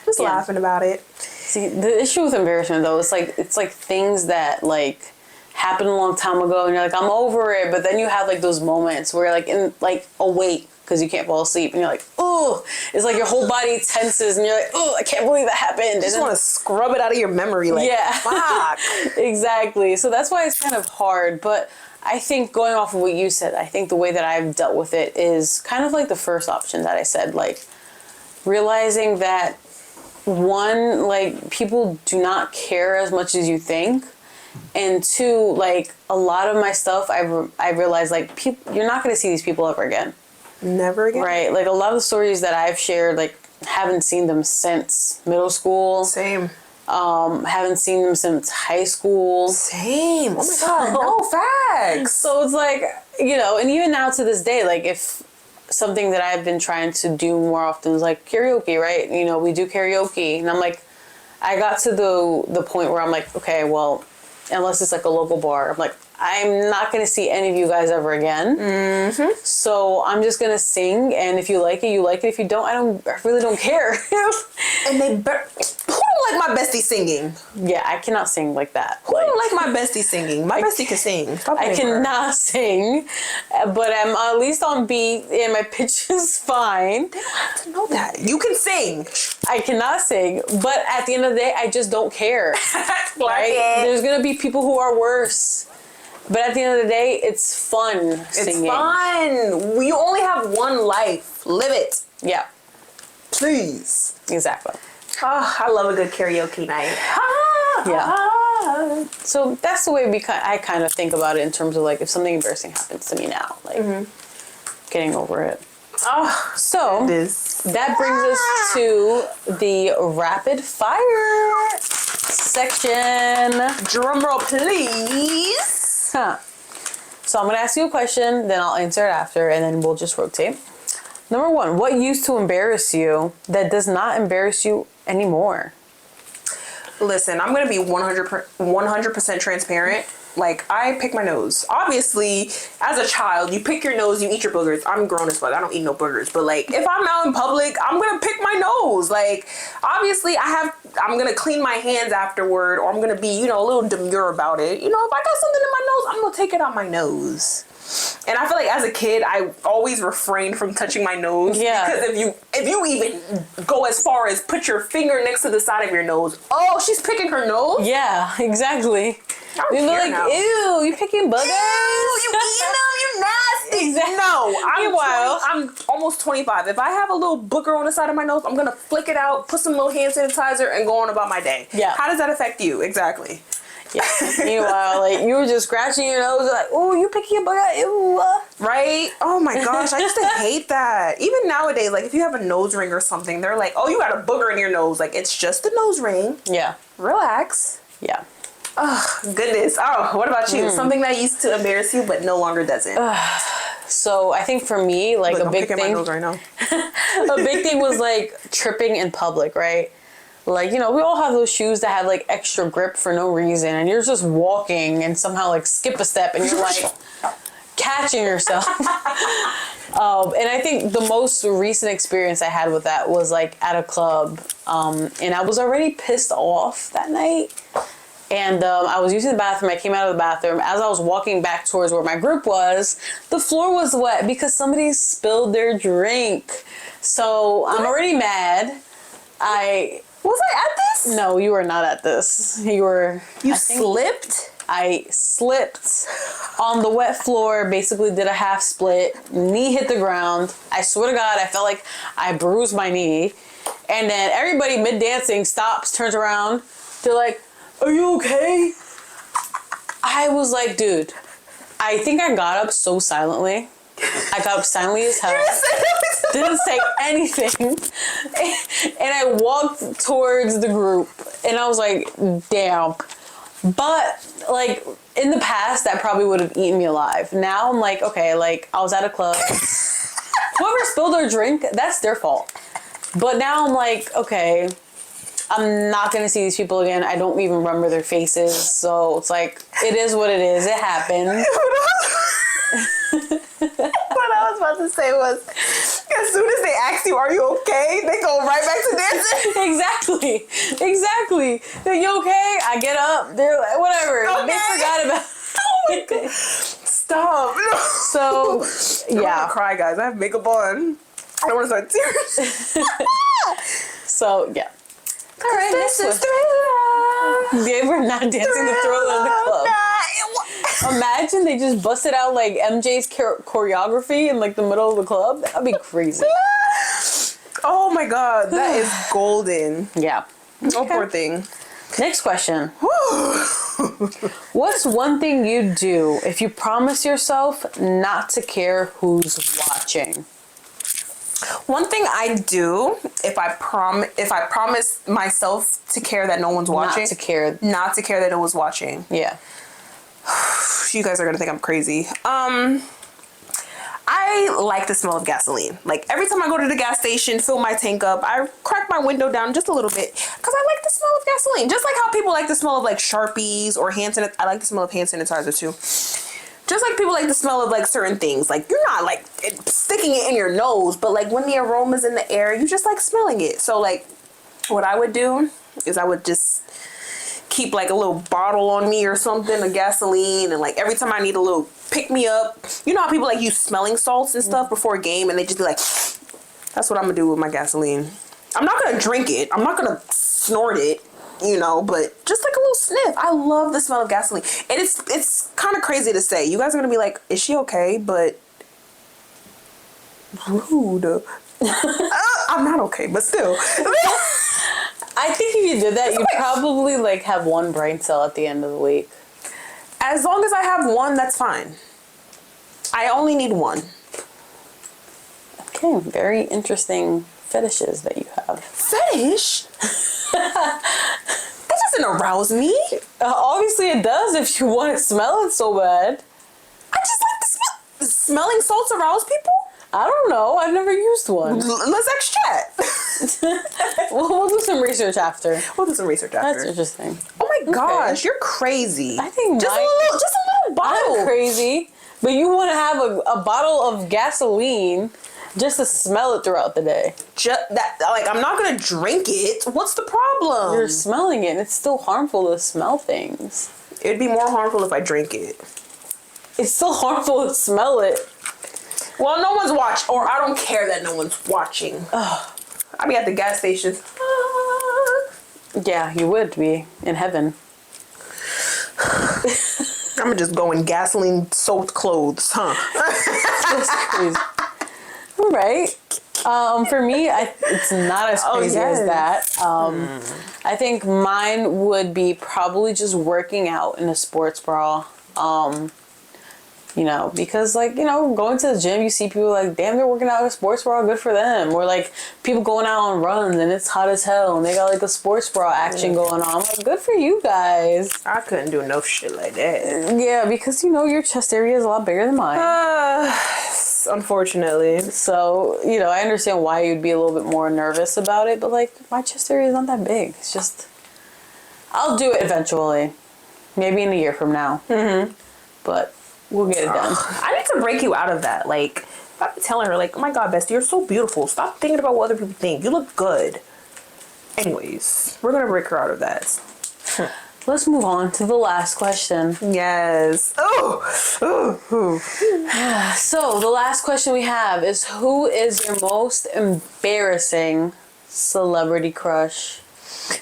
Just laughing about it.
See, the issue with embarrassment though, it's like things that like happened a long time ago and you're like, I'm over it. But then you have like those moments where you're like in like awake because you can't fall asleep and you're like, oh, it's like your whole body tenses and you're like, oh, I can't believe that happened.
You just want to scrub it out of your memory. Like, fuck.
Exactly. So that's why it's kind of hard. But I think going off of what you said, I think the way that I've dealt with it is kind of like the first option that I said, like realizing that one, like people do not care as much as you think. And two, like a lot of my stuff, I realized like you're not going to see these people ever again.
Never again.
Right. Like a lot of the stories that I've shared, like haven't seen them since middle school.
Same.
Haven't seen them since high school.
Same. Oh my God. No, facts.
So it's like, you know, and even now to this day, like if something that I've been trying to do more often is like karaoke, right? You know, we do karaoke and I'm like, I got to the point where I'm like, okay, well, unless it's like a local bar, I'm like, I'm not going to see any of you guys ever again. Mm-hmm. So I'm just going to sing. And if you like it, you like it. If you don't, I really don't care.
And who don't don't like my bestie singing?
Yeah, I cannot sing like that.
Who don't like my bestie singing? My bestie can sing. Stop
I
playing with her.
cannot sing, but I'm at least on beat and my pitch is fine.
They don't have to know that. You can sing.
I cannot sing, but at the end of the day, I just don't care. Right? There's gonna be people who are worse. But at the end of the day, it's fun singing.
It's fun. You only have one life. Live it.
Yeah.
Please.
Exactly.
Oh, I love a good karaoke night.
Yeah. So that's the way I kind of think about it in terms of like if something embarrassing happens to me now, like getting over it.
Oh,
so that brings us to the rapid fire section.
Drum roll, please.
Huh. So I'm gonna ask you a question, then I'll answer it after, and then we'll just rotate. Number 1, what used to embarrass you that does not embarrass you anymore?
Listen, I'm going to be 100% transparent. Like, I pick my nose. Obviously, as a child, you pick your nose, you eat your boogers. I'm grown as fuck. I don't eat no boogers. But, like, if I'm out in public, I'm going to pick my nose. Like, obviously, I'm going to clean my hands afterward, or I'm going to be, you know, a little demure about it. You know, if I got something in my nose, I'm going to take it out my nose. And I feel like as a kid, I always refrained from touching my nose.
Yeah.
Because if you even go as far as put your finger next to the side of your nose, oh, she's picking her nose?
Yeah, exactly.
I
You'd
don't
be
care
like,
now.
ew, you picking boogers?
Ew, you eating them? You nasty.
Exactly.
No,
Meanwhile,
I'm almost 25. If I have a little booger on the side of my nose, I'm going to flick it out, put some little hand sanitizer, and go on about my day.
Yeah.
How does that affect you? Exactly.
Yeah. Meanwhile, like, you were just scratching your nose, like, oh, you picking a booger? Ew.
Right? Oh my gosh, I used to hate that. Even nowadays, like, if you have a nose ring or something, they're like, oh, you got a booger in your nose. Like, it's just a nose ring.
Yeah.
Relax.
Yeah.
Oh, goodness. Oh, what about you? Something that used to embarrass you, but no longer doesn't.
So I think for me, like,
Look,
a
I'm
big
picking
thing,
my nose right now.
a big thing was like tripping in public, right? Like, you know, we all have those shoes that have like extra grip for no reason, and you're just walking and somehow like skip a step and you're like catching yourself. And I think the most recent experience I had with that was like at a club, and I was already pissed off that night. And I was using the bathroom. I came out of the bathroom. As I was walking back towards where my group was, the floor was wet because somebody spilled their drink. So I'm already mad.
Was I at this?
No, you were not at this. You
Slipped?
I slipped on the wet floor, basically did a half split, knee hit the ground. I swear to God, I felt like I bruised my knee. And then everybody mid-dancing stops, turns around. They're like, are you okay? I was like, dude, I think I got up so silently. I got up silently as hell. Didn't say anything. And I walked towards the group and I was like, damn. But like in the past, that probably would have eaten me alive. Now I'm like, okay, like I was at a club. Whoever spilled their drink, that's their fault. But now I'm like, okay, I'm not going to see these people again. I don't even remember their faces. So it's like, it is what it is. It happened.
What I was about to say was, as soon as they ask you, are you okay? They go right back to dancing.
Exactly. They're, you okay? I get up. They're like, whatever.
Okay.
They forgot about
Oh my God. Stop.
So,
I'm
yeah.
gonna cry, guys. I have makeup on. I don't want to start tears.
So, yeah. All right,
This
next
is
one.
Thriller.
They were not dancing the Thriller in the club. Imagine they just busted out like MJ's choreography in like the middle of the club. That'd be crazy.
Oh my God, that is golden.
Yeah.
Oh, poor thing.
Next question. What's one thing you'd do if you promise yourself not to care who's watching?
One thing I do if I promise myself to care that no one's watching.
Not to care
that no one's watching.
Yeah.
You guys are gonna think I'm crazy. I like the smell of gasoline. Like every time I go to the gas station, fill my tank up, I crack my window down just a little bit because I like the smell of gasoline. Just like how people like the smell of like Sharpies or hand sanitizer. I like the smell of hand sanitizer too. Just like people like the smell of like certain things. Like you're not like sticking it in your nose, but like when the aroma's in the air, you just like smelling it. So like what I would do is I would just keep like a little bottle on me or something of gasoline, and like every time I need a little pick me up, you know how people like use smelling salts and stuff before a game, and they just be like, that's what I'm gonna do with my gasoline. I'm not gonna drink it, I'm not gonna snort it, you know, but just like a little sniff. I love the smell of gasoline. And it's kind of crazy to say. You guys are gonna be like, is she okay? But rude. I'm not okay, but still.
I think if you did that, you'd probably like have one brain cell at the end of the week.
As long as I have one, that's fine. I only need one.
Okay, very interesting fetishes that you have.
Fetish? That doesn't arouse me.
Obviously it does if you want to smell it so bad.
I just like the smell. Smelling salts arouse people?
I don't know. I've never used one.
Let's extract.
We'll do some research after.
We'll do some research after.
That's interesting.
Oh my gosh, you're crazy.
I think
just a little bottle.
I'm crazy, but you want to have a bottle of gasoline just to smell it throughout the day.
Like, I'm not gonna drink it. What's the problem?
You're smelling it, and it's still harmful to smell things.
It'd be more harmful if I drink it.
It's still harmful to smell it.
Well, no one's watching, or I don't care that no one's watching. I'd be at the gas stations.
Yeah, you would be in heaven.
I'm gonna just go in gasoline-soaked clothes, huh?
That's crazy. All right. For me, it's not as crazy as that. I think mine would be probably just working out in a sports bra. You know, because like, you know, going to the gym, you see people like, damn, they're working out in a sports bra, good for them. Or like people going out on runs and it's hot as hell and they got like a sports bra action going on. I'm like, good for you guys.
I couldn't do no shit like that.
Yeah, because you know, your chest area is a lot bigger than mine.
Unfortunately.
So, you know, I understand why you'd be a little bit more nervous about it, but like my chest area is not that big. It's just, I'll do it eventually. Maybe in a year from now. But we'll get it done.
I need to break you out of that. Like, I've been telling her, like, oh my God, Bestie, you're so beautiful. Stop thinking about what other people think. You look good. Anyways, we're going to break her out of that.
Let's move on to the last question.
Yes.
So, the last question we have is, who is your most embarrassing celebrity crush?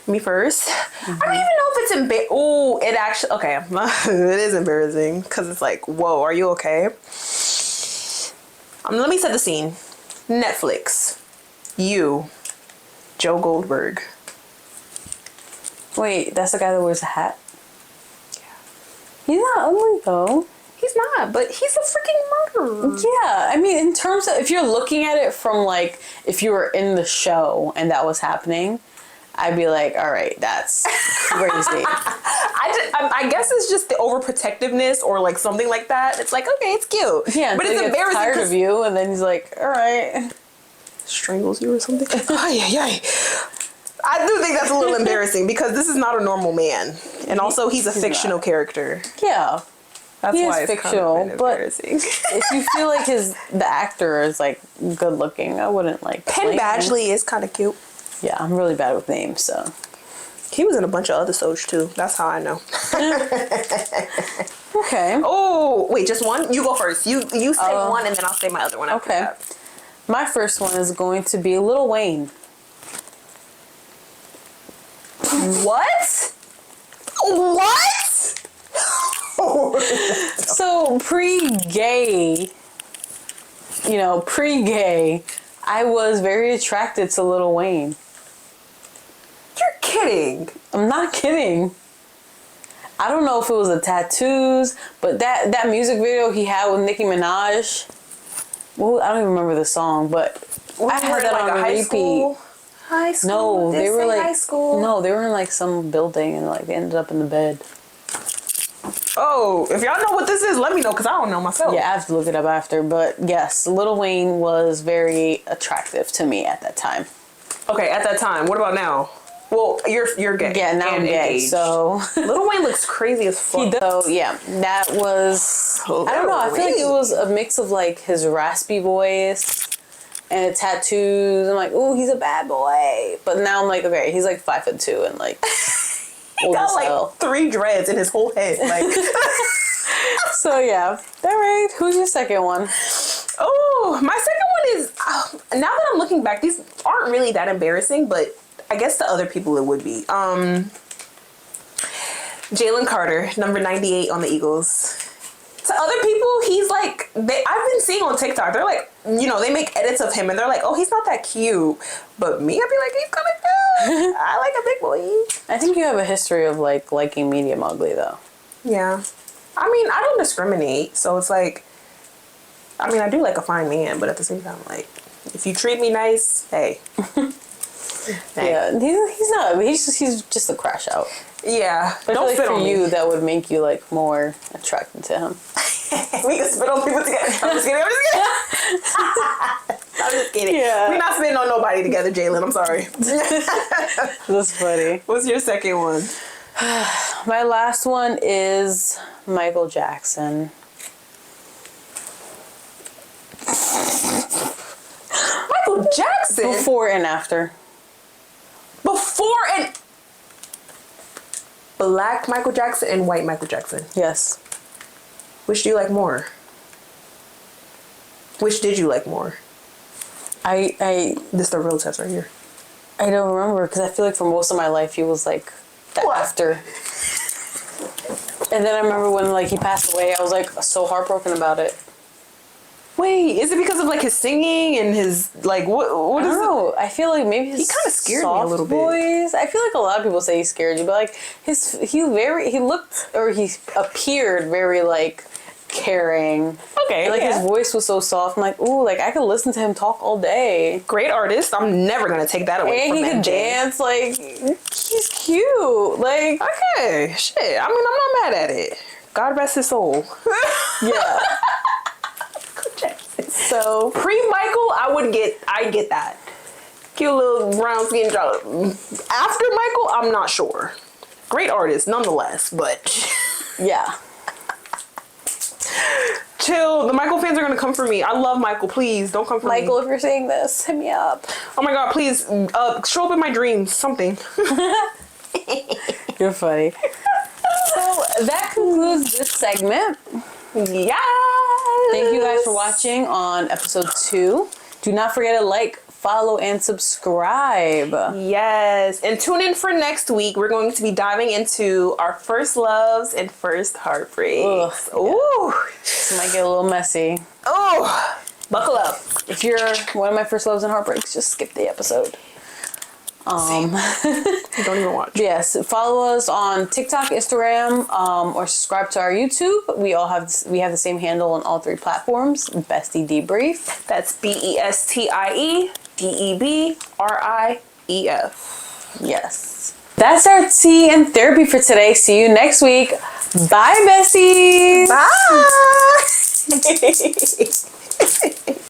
Me first. I don't even know if it's embarrassing. Oh, it actually, okay. It is embarrassing because it's like, whoa, are you okay? Let me set the scene. Netflix. You. Joe Goldberg.
Wait, that's the guy that wears a hat? Yeah. He's not ugly though.
He's not, but he's a freaking murderer.
Yeah, I mean, in terms of, if you're looking at it from like, if you were in the show and that was happening, I'd be like, all right, that's crazy.
I guess it's just the overprotectiveness or like something like that. It's like, okay, it's cute.
Yeah,
but it's
he
embarrassing.
Tired of you, and then he's like, all right.
Strangles you or something. I do think that's a little embarrassing because this is not a normal man. And also, he's a fictional character.
Yeah.
That's
he
why
is
it's
fictional,
kind of embarrassing.
But if you feel like the actor is like good looking, I wouldn't like.
Penn Badgley is kind of cute.
Yeah, I'm really bad with names, so.
He was in a bunch of other shows too. That's how I know.
Okay.
Oh, wait, just one? You go first. You say one and then I'll say my other one after that.
My first one is going to be Lil Wayne.
What? What?
So pre-gay, I was very attracted to Lil Wayne.
You're kidding.
I'm not kidding. I don't know if it was the tattoos, but that music video he had with Nicki Minaj. Well, I don't even remember the song, but I had that on repeat.
High school.
No, they were like
high school.
No, they were in like some building and like they ended up in the bed.
Oh, if y'all know what this is, let me know because I don't know myself.
Yeah, I have to look it up after. But yes, Lil Wayne was very attractive to me at that time.
Okay, at that time. What about now? Well, you're gay.
Yeah, now I'm gay. So
Lil Wayne looks crazy as fuck.
He does. So yeah, that was. I don't know. I feel like it was a mix of like his raspy voice, and tattoos. I'm like, ooh, he's a bad boy. But now I'm like, okay, he's like 5'2" and like
he got like 3 dreads in his whole head. Like,
so yeah. All right, who's your second one?
Oh, my second one is now that I'm looking back, these aren't really that embarrassing, but I guess to other people it would be. Jalen Carter, number 98 on the Eagles. To other people, he's like, I've been seeing on TikTok, they're like, you know, they make edits of him and they're like, oh, he's not that cute. But me, I'd be like, he's kind of cute. I like a big boy.
I think you have a history of like liking medium ugly though.
Yeah. I mean, I don't discriminate. So it's like, I mean, I do like a fine man, but at the same time, like, if you treat me nice, hey.
Yeah, he's not. He's just a crash out.
Yeah,
but
don't
I feel
spit
like for
on
you,
me.
that would make you like more attracted to him.
We can spit on people together. I'm just kidding. I'm just kidding.
Yeah.
We're not spitting on nobody together, Jalen. I'm sorry.
That's funny.
What's your second one?
My last one is Michael Jackson.
Michael Jackson?
Before and after.
Before and... Black Michael Jackson and white Michael Jackson.
Yes.
Which do you like more? Which did you like more?
This
is the real test right here.
I don't remember because I feel like for most of my life he was like the after. And then I remember when like he passed away, I was like so heartbroken about it.
Wait, is it because of like his singing and his like what is it?
No, I feel like maybe his
he kind of scared me a little bit.
Voice. I feel like a lot of people say he scared you, but like he appeared very like caring.
Okay,
like his voice was so soft. I'm like, ooh, like I could listen to him talk all day.
Great artist. I'm never gonna take that away from him.
And he could dance. Like he's cute. Like
okay, shit. I mean, I'm not mad at it. God rest his soul.
Yeah.
So pre-Michael, I'd get that. Cute little brown skin job. After Michael, I'm not sure. Great artist nonetheless, but
yeah.
Chill. The Michael fans are gonna come for me. I love Michael. Please don't come for me.
Michael, if you're saying this, hit me up.
Oh my God, please show up in my dreams. Something.
You're funny. So that concludes this segment.
Yeah.
Thank you guys for watching on episode 2. Do not forget to like, follow, and subscribe.
Yes. And tune in for next week. We're going to be diving into our first loves and first heartbreaks.
Ugh,
ooh.
Yeah. This might get a little messy.
Oh, buckle up.
If you're one of my first loves and heartbreaks, just skip the episode.
Don't even watch.
Yes, follow us on TikTok, Instagram, or subscribe to our YouTube. We have the same handle on all 3 platforms. BestieDebrief.
That's BestieDebrief. Yes.
That's our tea and therapy for today. See you next week. Bye, besties.
Bye.